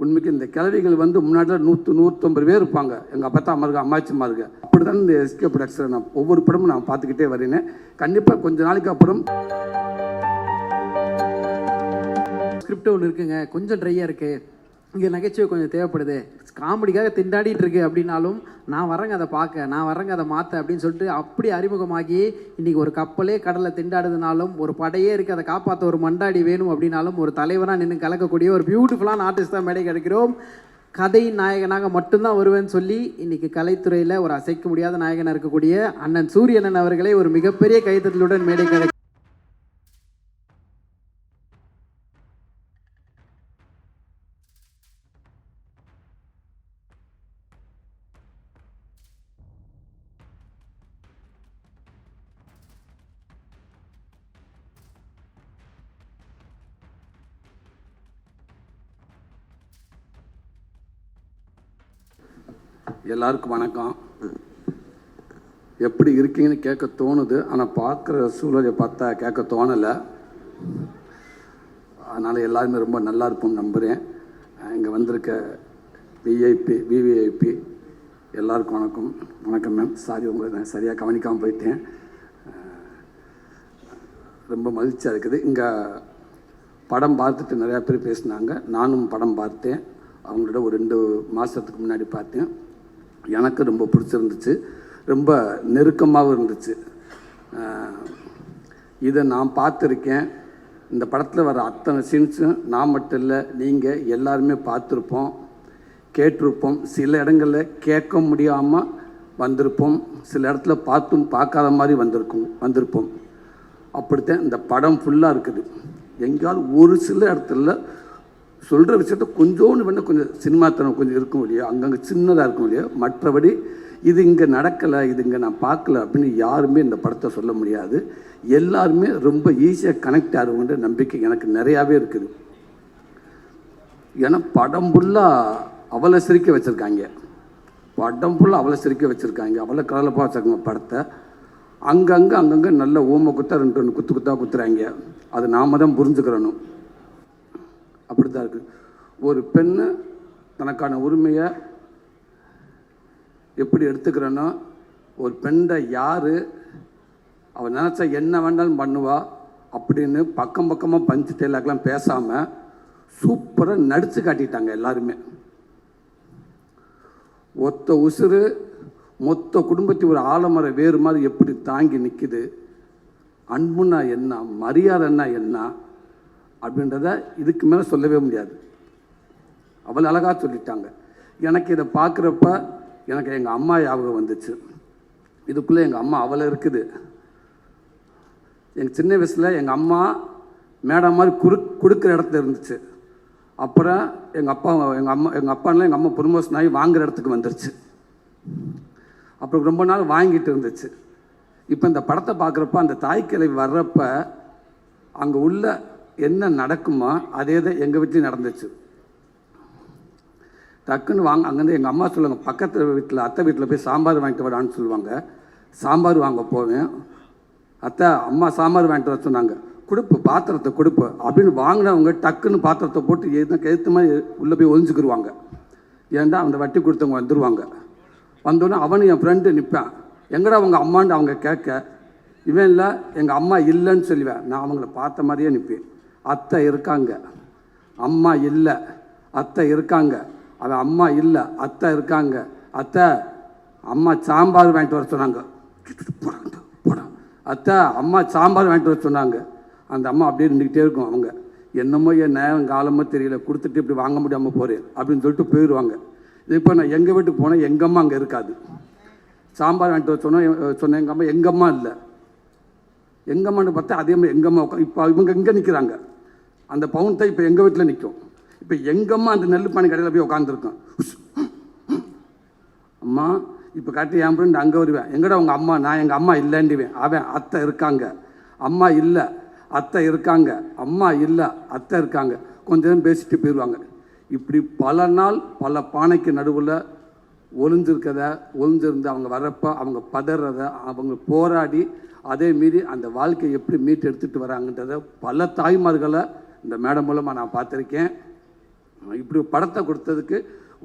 உண்மைக்கு இந்த கிழவிகள் வந்து முன்னாடியில் 100-150 பேர் இருப்பாங்க. எங்கள் அப்பா தான் அம்மாருக்கு அம்மாச்சிமாருக்கு. அப்படி தான் இந்த எஸ்கே ப்ரொடக்ஷனை நான் ஒவ்வொரு படமும் நான் பார்த்துக்கிட்டே வரேன். கண்டிப்பாக கொஞ்ச நாளைக்கு அப்புறம் ஸ்கிரிப்ட் ஒன்று இருக்குங்க, கொஞ்சம் ட்ரையாக இருக்குது, இங்கே நகைச்சுவை கொஞ்சம் தேவைப்படுது, காமெடிக்காக திண்டாடிட்டு இருக்கு அப்படின்னாலும் நான் வரேங்க அதை பார்க்க, நான் வரேங்க அதை மாற்ற அப்படின்னு சொல்லிட்டு அப்படி அறிமுகமாகி இன்றைக்கி ஒரு கப்பலே கடலில் திண்டாடுதுனாலும், ஒரு படையே இருக்குது அதை காப்பாற்ற ஒரு மண்டாடி வேணும் அப்படின்னாலும், ஒரு தலைவராக நின்று கலக்கக்கூடிய ஒரு பியூட்டிஃபுல்லான ஆர்டிஸ்ட் தான் மேடை கிடைக்கிறோம். கதையின் நாயகனாக மட்டும்தான் வருவேன்னு சொல்லி இன்றைக்கி கலைத்துறையில் ஒரு அசைக்க முடியாத நாயகனாக இருக்கக்கூடிய அண்ணன் சூரியனன் அவர்களை ஒரு மிகப்பெரிய கைத்தட்டலுடன் மேடை கிடைக்கும். எல்லாருக்கும் வணக்கம். எப்படி இருக்கீங்கன்னு கேட்க தோணுது, ஆனால் பார்க்குற சூழலை பார்த்தா கேட்க தோணலை. அதனால் எல்லாருமே ரொம்ப நல்லா இருப்போம்னு நம்புகிறேன். இங்கே வந்திருக்க விவிஐபி எல்லாருக்கும் வணக்கம். வணக்கம் மேம். சாரி, உங்களை நான் சரியாக கவனிக்காமல் போயிட்டேன். ரொம்ப மகிழ்ச்சியாக இருக்குது. இங்கே படம் பார்த்துட்டு நிறையா பேர் பேசினாங்க. நானும் படம் பார்த்தேன். அவங்களோட ஒரு 2 மாதத்துக்கு முன்னாடி பார்த்தேன். எனக்கு ரொம்ப பிடிச்சிருந்துச்சு, ரொம்ப நெருக்கமாகவும் இருந்துச்சு. இதை நான் பார்த்துருக்கேன். இந்த படத்தில் வர அத்தனை சீன்ஸும் நான் மட்டும் இல்லை, நீங்கள் எல்லாருமே பார்த்துருப்போம், கேட்டிருப்போம். சில இடங்களில் கேட்க முடியாமல் வந்திருப்போம், சில இடத்துல பார்த்தும் பார்க்காத மாதிரி வந்திருப்போம். அப்படித்தான் இந்த படம் ஃபுல்லாக இருக்குது. எங்கேயாவது ஒரு சில இடத்துல சொல்கிற விஷயத்த கொஞ்சோன்னு வேணால் கொஞ்சம் சினிமாத்தனம் கொஞ்சம் இருக்கும் இல்லையா, அங்கங்கே சின்னதாக இருக்கும் இல்லையா, மற்றபடி இது இங்கே நடக்கலை, இது இங்கே நான் பார்க்கல அப்படின்னு யாருமே இந்த படத்தை சொல்ல முடியாது. எல்லாருமே ரொம்ப ஈஸியாக கனெக்ட் ஆகுங்கிற நம்பிக்கை எனக்கு நிறையாவே இருக்குது. ஏன்னா படம் ஃபுல்லாக அவளை சிரிக்க வச்சுருக்காங்க, அவளை கலலப்பாக வச்சுருக்காங்க படத்தை. அங்கங்கே நல்ல ஓம குத்தா 2 குத்தாக குத்துறாங்க. அது நாம் தான் புரிஞ்சுக்கிறணும். அப்படி தான் இருக்குது. ஒரு பெண்ணு தனக்கான உரிமையை எப்படி எடுத்துக்கிறனோ, ஒரு பெண்ணை யார் அவள் நினச்சா என்ன வேண்டாலும் பண்ணுவா அப்படின்னு பக்கமாக பஞ்சு டைலாக்லாம் பேசாமல் சூப்பராக நடித்து காட்டிட்டாங்க எல்லாருமே. ஒத்த உசுறு மொத்த குடும்பத்தை ஒரு ஆலமர வேறு மாதிரி எப்படி தாங்கி நிற்கிது, அன்புன்னா என்ன, மரியாதைன்னா என்ன அப்படின்றத இதுக்கு மேலே சொல்லவே முடியாது. அவள் அழகாக சொல்லிட்டாங்க. எனக்கு இதை பார்க்குறப்ப எனக்கு எங்கள் அம்மா ஞாபகம் வந்துச்சு. இதுக்குள்ளே எங்கள் அம்மா அவளை இருக்குது. எங்கள் சின்ன வயசில் எங்கள் அம்மா மேடம் மாதிரி கொடுக்குற இடத்துல இருந்துச்சு. அப்புறம் எங்கள் அப்பானால எங்கள் அம்மா ப்ரொமோஷன் ஆகி வாங்குகிற இடத்துக்கு வந்துருச்சு. அப்புறம் ரொம்ப நாள் வாங்கிட்டு இருந்துச்சு. இப்போ இந்த படத்தை பார்க்குறப்ப அந்த தாய்க்கிழவி வர்றப்ப அங்கே உள்ள என்ன நடக்குமோ அதே தான் எங்கள் வீட்லேயும் நடந்துச்சு. டக்குன்னு அங்கேருந்து எங்கள் அம்மா சொல்லுவாங்க, பக்கத்து வீட்டில் அத்தை வீட்டில் போய் சாம்பார் வாங்கிட்டு வரான்னு சொல்லுவாங்க. சாம்பார் வாங்க போவேன். அத்தை அம்மா சாம்பார் வாங்கிட்டு வர சொன்னாங்க, பாத்திரத்தை கொடுப்பு அப்படின்னு வாங்கினவங்க டக்குன்னு பாத்திரத்தை போட்டு எதுத்த மாதிரி உள்ளே போய் ஒழிஞ்சுக்கிடுவாங்க. ஏன்டா அந்த வட்டி கொடுத்தவங்க வந்துடுவாங்க. வந்தோடனே அவனு என் ஃப்ரெண்டு நிற்பேன், எங்கடா அவங்க அம்மான்னு அவங்க கேட்க, இவன் இல்லை எங்கள் அம்மா இல்லைன்னு சொல்லுவேன். நான் அவங்கள பார்த்த மாதிரியே நிற்பேன். அத்தை இருக்காங்க, அம்மா இல்லை, அத்தை இருக்காங்க, அவன் அம்மா இல்லை, அத்தை இருக்காங்க, அத்தை அம்மா சாம்பார் வாங்கிட்டு வர சொன்னாங்க, அத்தை அம்மா சாம்பார் வாங்கிட்டு வர சொன்னாங்க. அந்த அம்மா அப்படியே நின்றுக்கிட்டே இருக்கும். அவங்க என்னமோ என் நேரம் காலமோ தெரியல, கொடுத்துட்டு இப்படி வாங்க முடியாமல் போகிறேன் அப்படின்னு சொல்லிட்டு போயிடுவாங்க. இப்போ நான் எங்கள் வீட்டுக்கு போனேன், எங்கள் அம்மா அங்கே இருக்காது. சாம்பார் வாங்கிட்டு வர சொன்னேன் எங்கள் அம்மா இல்லை. எங்கள் அம்மான்னு பார்த்தா அதே மாதிரி எங்கள் அம்மா இப்போ இவங்க இங்கே நிற்கிறாங்க. அந்த பவுன் தான் இப்போ எங்கள் வீட்டில் நிற்கும். இப்போ எங்கள் அம்மா அந்த நெல் பானை கடையில் போய் உட்காந்துருக்கோம். அம்மா இப்போ காட்டி என் ஃப்ரெண்டு அங்கே வருவேன், எங்கடா உங்கள் அம்மா, நான் எங்கள் அம்மா இல்லைன்டுவேன். அவன் அத்தை இருக்காங்க, அம்மா இல்லை, அத்தை இருக்காங்க, அம்மா இல்லை, அத்தை இருக்காங்க, கொஞ்ச நேரம் பேசிட்டு போயிடுவாங்க. இப்படி பல நாள் பல பானைக்கு நடுவில் ஒளிஞ்சிருந்து அவங்க வர்றப்போ அவங்க பதறத, அவங்க போராடி அதே மீறி அந்த வாழ்க்கையை எப்படி மீட்டு எடுத்துகிட்டு வராங்கன்றத பல தாய்மார்களை இந்த மேடம் மூலமாக நான் பார்த்துருக்கேன். இப்படி படத்தை கொடுத்ததுக்கு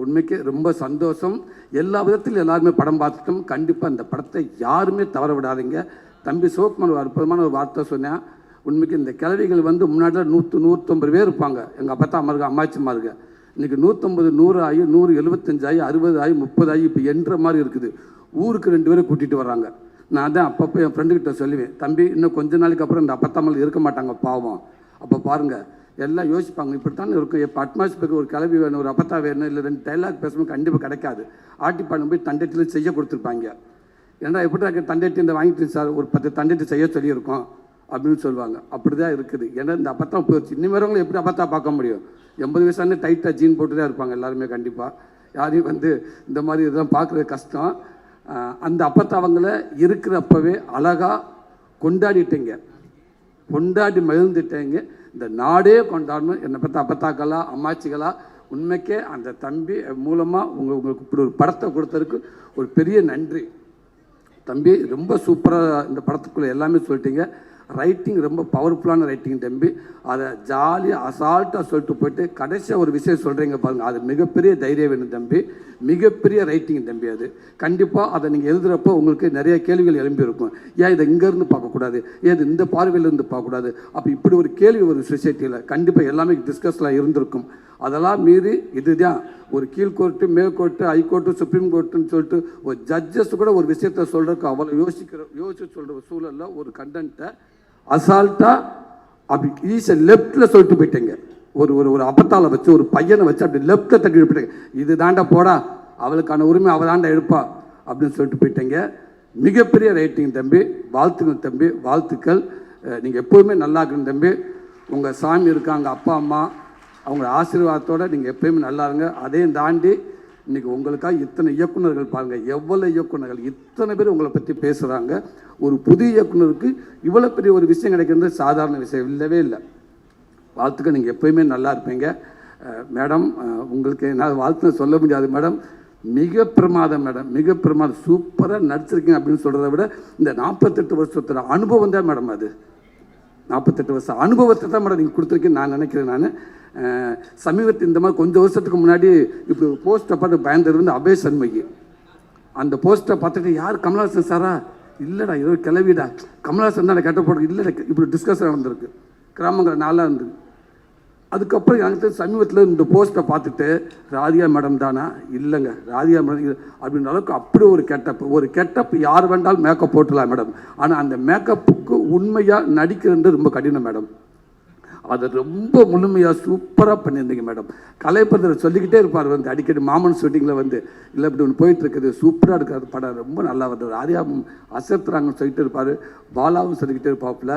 உண்மைக்கு ரொம்ப சந்தோஷம். எல்லா விதத்திலும் எல்லாருமே படம் பார்த்துட்டோம். கண்டிப்பாக இந்த படத்தை யாருமே தவற விடாதீங்க. தம்பி சிவகுமார் ஒரு அற்புதமான ஒரு வார்த்தை சொன்னேன். உண்மைக்கு இந்த கிழவிகள் வந்து முன்னாடியில் 100-150 பேர் இருப்பாங்க. எங்கள் அப்பா தான் அம்மாருக்கு அம்மாச்சிமா இருக்கு. இன்றைக்கி 150 100 ஆகி 175 ஆகி 60 ஆகி 30 ஆகி இப்போ என்ற மாதிரி இருக்குது. ஊருக்கு 2 பேரை கூட்டிகிட்டு வராங்க. நான் தான் அப்பப்போ என் ஃப்ரெண்டுக்கிட்ட சொல்லுவேன், தம்பி இன்னும் கொஞ்ச நாளைக்கு அப்புறம் இந்த அப்பத்தாமல் இருக்க மாட்டாங்க பாவம். அப்போ பாருங்கள் எல்லாம் யோசிப்பாங்க, இப்படித்தான் இருக்கும். இப்போ அட்மாஸ்பியருக்கு ஒரு கிளவி வேணும், ஒரு அப்பத்தா வேணும், இல்லை 2 டைலாக் பேசணும், கண்டிப்பாக கிடைக்காது. ஆட்டி பாடம் போய் தண்டட்டில் செய்ய கொடுத்துருப்பாங்க. ஏன்னா எப்படி தண்டட்டி இந்த வாங்கிட்டு சார் ஒரு 10 தண்டட்டி செய்ய சொல்லியிருக்கோம் அப்படின்னு சொல்லுவாங்க. அப்படி தான் இருக்குது. ஏன்னா இந்த அப்பத்தான் போயிடுச்சு. இன்னும் எப்படி அப்பத்தா பார்க்க முடியும்? 80 வயசானே டைட்டாக ஜீன் போட்டு தான் இருப்பாங்க எல்லாருமே. கண்டிப்பாக யாரையும் வந்து இந்த மாதிரி இதெல்லாம் பார்க்குறது கஷ்டம். அந்த அப்பத்தாவங்களை இருக்கிறப்பவே அழகாக கொண்டாடிட்டீங்க, கொண்டாடி மகிழ்ந்துட்டேங்க. இந்த நாடே கொண்டாடணும். என்னை பற்றி அப்பத்தாக்களா அம்மாச்சிகளா உண்மைக்கே அந்த தம்பி மூலமாக உங்களுக்கு இப்படி ஒரு படத்தை கொடுத்ததுக்கு ஒரு பெரிய நன்றி. தம்பி ரொம்ப சூப்பராக இந்த படத்துக்குள்ளே எல்லாமே சொல்லிட்டீங்க. ரைட்டிங் ரொம்ப பவர்ஃபுல்லான ரைட்டிங் தம்பி. அதை ஜாலியாக அசால்ட்டாக சொல்லிட்டு போயிட்டு கடைசியாக ஒரு விஷயம் சொல்கிறீங்க பாருங்கள், அது மிகப்பெரிய தைரியம் வேணும் தம்பி. மிகப்பெரிய ரைட்டிங் தம்பி. அது கண்டிப்பாக அதை நீங்கள் எழுதுகிறப்போ உங்களுக்கு நிறைய கேள்விகள் எழும்பியிருக்கும். ஏன் இதை இங்கேருந்து பார்க்கக்கூடாது, ஏன் இது இந்த பார்வையிலேருந்து பார்க்கக்கூடாது, அப்போ இப்படி ஒரு கேள்வி ஒரு சொசைட்டியில் கண்டிப்பாக எல்லாமே டிஸ்கஸ்லாம் இருந்திருக்கும். அதெல்லாம் மீறி இதுதான் ஒரு கீழ்கோர்ட்டு மேற்கோர்ட்டு ஹைகோர்ட்டு சுப்ரீம் கோர்ட்டுன்னு சொல்லிட்டு ஒரு ஜட்ஜஸ் கூட ஒரு விஷயத்த சொல்கிறதுக்கு அவ்வளோ யோசிச்சு சொல்கிற ஒரு சூழலில் ஒரு கண்டென்ட்டை அசால்ட்டாக அப்படி ஈஸியாக லெஃப்டில் சொல்லிட்டு போயிட்டேங்க. ஒரு ஒரு ஒரு அப்பத்தால் வச்சு ஒரு பையனை வச்சு அப்படி லெஃப்டில் தட்டி போயிட்டேங்க. இது தாண்டா போடா, அவளுக்கான உரிமை அவள் தாண்டா எடுப்பா அப்படின்னு சொல்லிட்டு போயிட்டேங்க. மிகப்பெரிய ரைட்டிங் தம்பி. வாழ்த்துக்கள் தம்பி, வாழ்த்துக்கள். நீங்கள் எப்போவுமே நல்லா இருக்கணும் தம்பி. உங்கள் சாமி இருக்காங்க, அப்பா அம்மா அவங்க ஆசீர்வாதத்தோடு நீங்கள் எப்போயுமே நல்லா இருங்க. அதையும் தாண்டி இன்றைக்கி உங்களுக்காக இத்தனை இயக்குநர்கள் பாருங்கள், எவ்வளோ இயக்குநர்கள் இத்தனை பேர் உங்களை பற்றி பேசுகிறாங்க. ஒரு புதிய இயக்குனருக்கு இவ்வளோ பெரிய ஒரு விஷயம் கிடைக்கிறது சாதாரண விஷயம் இல்லவே இல்லை. வாழ்த்துக்கள். நீங்கள் எப்போயுமே நல்லா இருப்பீங்க மேடம். உங்களுக்கு என்னால் வாழ்த்து சொல்ல முடியாது மேடம். மிக பிரமாதம் மேடம், மிக பிரமாதம். சூப்பராக நடிச்சிருக்கீங்க அப்படின்னு சொல்கிறத விட இந்த 48 வருஷத்தோட அனுபவம் தான் மேடம். அது 48 வருஷம் அனுபவத்தை தான் மேடம் நீங்கள் கொடுத்துருக்கீங்கன்னு நான் நினைக்கிறேன். நான் சமீபத்தில் இந்த மாதிரி கொஞ்சம் வருஷத்துக்கு முன்னாடி இப்படி ஒரு போஸ்ட்டை பார்த்து பயந்துருந்து வந்து அபய் சண்முகி அந்த போஸ்ட்டை பார்த்துட்டு யார் கமலஹாசன் சாரா? இல்லைடா ஏதோ கிளவிடா, கமலஹாசன் தான் கட்ட போடுறது இல்லைடா. இப்படி டிஸ்கஷன் நடந்திருக்கு கிராமங்கள் நாளாக இருந்து. அதுக்கப்புறம் எனக்கு சமீபத்தில் இந்த போஸ்ட்டை பார்த்துட்டு ராதிகா மேடம் தானா? இல்லைங்க ராதிகா மேடம் அப்படின்ற அளவுக்கு அப்படி ஒரு கெட்டப் யார் வேண்டாலும் மேக்கப் போட்டுடலாம் மேடம். ஆனால் அந்த மேக்கப்புக்கு உண்மையாக நடிக்கிறது ரொம்ப கடினம் மேடம். அதை ரொம்ப முழுமையாக சூப்பராக பண்ணியிருந்தீங்க மேடம். கலைப்பதில் சொல்லிக்கிட்டே இருப்பார் வந்து அடிக்கடி மாமன் ஷூட்டிங்கில் வந்து இல்லை இப்படி ஒன்று போயிட்டுருக்குது சூப்பராக இருக்கிறது படம் ரொம்ப நல்லா வருது, ஆரியா அசத்துறாங்கன்னு சொல்லிட்டு இருப்பார், பாலாவும் சொல்லிக்கிட்டே இருப்பாப்புல.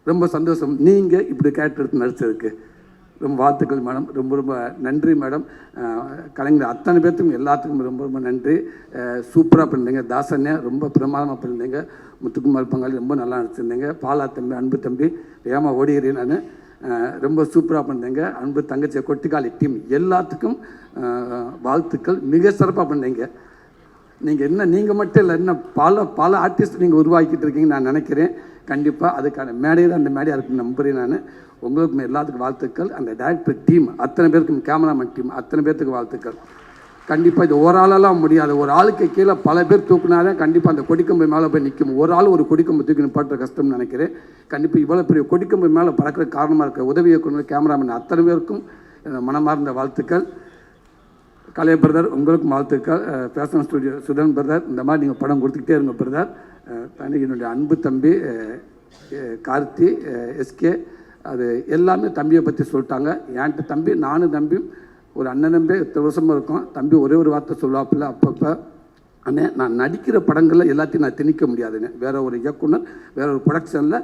ரொம்ப சந்தோஷம் நீங்கள் இப்படி கேரக்டர் எடுத்து நடிச்சதுக்கு. ரொம்ப வாழ்த்துக்கள் மேடம். ரொம்ப ரொம்ப நன்றி மேடம். கலைஞர் அத்தனை பேர்த்துக்கும் எல்லாத்துக்கும் ரொம்ப ரொம்ப நன்றி. சூப்பராக பண்ணிருந்தீங்க. தாசனே ரொம்ப பிரமாதமாக பண்ணியிருந்தீங்க. முத்துக்குமார் பங்காளி ரொம்ப நல்லா நடிச்சிருந்தீங்க. பாலா தம்பி, அன்பு தம்பி, வேகமாக ஓடிகிறேன் நான். ரொம்ப சூப்பராக பண்ணிருந்தீங்க. அன்பு தங்கச்சி, கொட்டிக்காளி டீம் எல்லாத்துக்கும் வாழ்த்துக்கள். மிக சிறப்பாக பண்ணீங்க. நீங்கள் மட்டும் இல்லை, இன்னும் பல ஆர்டிஸ்ட் நீங்கள் உருவாக்கிட்டு இருக்கீங்கன்னு நான் நினைக்கிறேன். கண்டிப்பாக அதுக்கான மேடையில் அந்த மேடையாக இருக்குன்னு நம்புகிறேன் நான். உங்களுக்கும் எல்லாத்துக்கும் வாழ்த்துக்கள். அந்த டைரக்டர் டீம் அத்தனை பேருக்கும், கேமராமேன் டீம் அத்தனை பேர்த்துக்கு வாழ்த்துக்கள். கண்டிப்பாக இது ஒரு ஆளெல்லாம் முடியாது. ஒரு ஆளுக்கு கீழே பல பேர் தூக்குனாதான் கண்டிப்பாக அந்த கொடிக்கம்பு மேலே போய் நிற்கும். ஒரு ஆள் ஒரு கொடிக்கம்பு தூக்கி படுற கஷ்டம்னு நினைக்கிறேன். கண்டிப்பாக இவ்வளோ பெரிய கொடிக்கம்பு மேலே பறக்கிற காரணமாக இருக்க உதவி இயக்குனர், கேமராமேன் அத்தனை பேருக்கும் மனமார்ந்த வாழ்த்துக்கள். கலை பிரதர் உங்களுக்கும் வாழ்த்துக்கள். ஃபேஷன் ஸ்டுடியோ சுதன் பிரதர், இந்த மாதிரி நீங்கள் படம் கொடுத்துக்கிட்டே இருங்க பிரதர். தனி என்னுடைய அன்பு தம்பி கார்த்தி, எஸ்கே, அது எல்லாமே தம்பியை பற்றி சொல்லிட்டாங்க. என்கிட்ட தம்பி, நானும் தம்பியும் ஒரு அண்ணன் தம்பி இத்தனை வருஷமாக இருக்கும். தம்பி ஒரே ஒரு வார்த்தை சொல்லுவாப்பில்ல அப்பப்போ, அண்ணே நான் நடிக்கிற படங்களில் எல்லாத்தையும் நான் திணிக்க முடியாதுண்ணே. வேறு ஒரு இயக்குனர், வேறு ஒரு ப்ரொடக்ஷனில்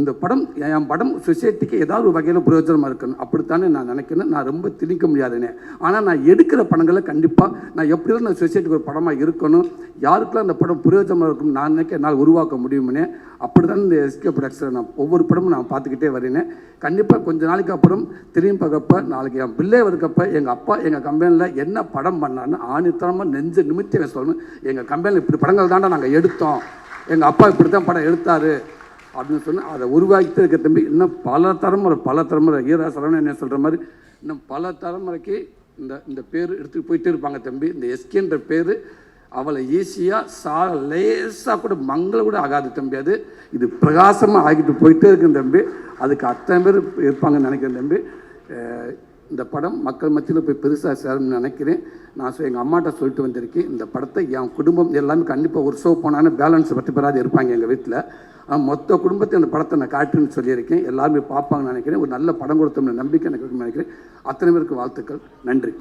இந்த படம் என் படம் சொசைட்டிக்கு ஏதாவது ஒரு வகையில் பிரயோஜனமாக இருக்கணும் அப்படித்தானே நான் நினைக்கிறேன். நான் ரொம்ப திணிக்க முடியாதுண்ணே. ஆனால் நான் எடுக்கிற படங்களில் கண்டிப்பாக நான் எப்படியும் நான் சொசைட்டிக்கு ஒரு படமாக இருக்கணும், யாருக்கெல்லாம் அந்த படம் பிரயோஜனமாக இருக்கும் நான் நினைக்க என்னால் உருவாக்க முடியும்னே. அப்படி தான் இந்த எஸ்கே ப்ரொடக்ஷனை நான் ஒவ்வொரு படமும் நான் பார்த்துக்கிட்டே வரேன். கண்டிப்பாக கொஞ்ச நாளைக்கு அப்புறம் திரும்பி பார்க்கப்ப, நாளைக்கு என் பிள்ளை இருக்கப்ப எங்கள் அப்பா எங்கள் கம்பெனியில் என்ன படம் பண்ணான்னு ஆணித்தனமாக நெஞ்சு நிமித்தி சொல்லணும். எங்கள் கம்பெனியில் இப்படி படங்கள் தாண்டா நாங்கள் எடுத்தோம், எங்கள் அப்பா இப்படி தான் படம் எடுத்தார் அப்படின்னு சொன்னால் அதை உருவாக்கிட்டு இருக்க தம்பி. இன்னும் பல தலைமுறை ஈரா சரவணன் என்ன சொல்கிற மாதிரி இன்னும் பல தலைமுறைக்கு இந்த இந்த பேர் எடுத்துகிட்டு போயிட்டே இருப்பாங்க தம்பி. இந்த எஸ்கேன்ற பேர் அவளை ஈஸியாக லேசாக கூட மங்கள கூட ஆகாது தம்பி. அது இது பிரகாசமாக ஆகிட்டு போயிட்டே இருக்குன்னு தம்பி. அதுக்கு அத்தனை பேர் இருப்பாங்கன்னு நினைக்கிறேன் தம்பி. இந்த படம் மக்கள் மத்தியில் போய் பெருசாக சேரணும்னு நினைக்கிறேன். நான் எங்கள் அம்மாட்ட சொல்லிட்டு வந்திருக்கேன், இந்த படத்தை என் குடும்பம் எல்லாமே கண்டிப்பாக ஒரு ஷோ போனான்னு பேலன்ஸ் 10 பேராது இருப்பாங்க எங்கள் வீட்டில். மொத்த குடும்பத்தை அந்த படத்தை நான் காட்டுன்னு சொல்லியிருக்கேன். எல்லாருமே பார்ப்பாங்கன்னு நினைக்கிறேன். ஒரு நல்ல படம் கொடுத்தோம்னு நம்பிக்கை எனக்கு நினைக்கிறேன். அத்தனை பேருக்கு வாழ்த்துக்கள். நன்றி.